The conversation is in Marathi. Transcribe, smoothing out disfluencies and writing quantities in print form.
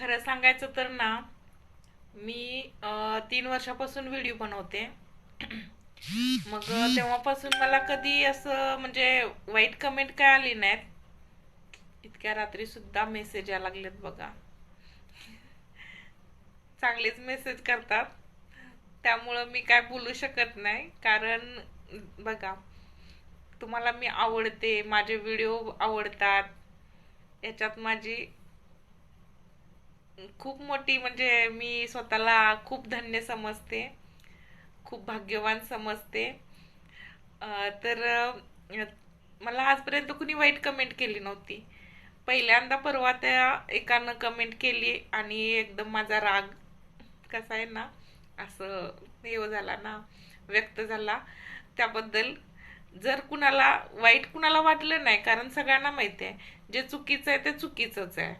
खरं सांगायचं तर ना, मी 3 वर्षापासून व्हिडिओ बनवते. मग तेव्हापासून मला कधी असं म्हणजे वाईट कमेंट काय आली नाहीत. इतक्या रात्री सुद्धा मेसेज यायला लागलेत बघा. चांगलेच मेसेज करतात. त्यामुळं मी काय बोलू शकत नाही, कारण बघा, तुम्हाला मी आवडते, माझे व्हिडिओ आवडतात, याच्यात माझी खूप मोठी म्हणजे मी स्वतःला खूप धन्य समजते, खूप भाग्यवान समजते. तर मला आजपर्यंत कुणी वाईट कमेंट केली नव्हती. पहिल्यांदा परवा त्या एकानं कमेंट केली आणि एकदम माझा राग कसा आहे ना, असं हे झाला ना, व्यक्त झाला. त्याबद्दल जर कुणाला वाईट कुणाला वाटलं नाही, कारण सगळ्यांना माहिती आहे जे चुकीचं आहे ते चुकीचंच आहे.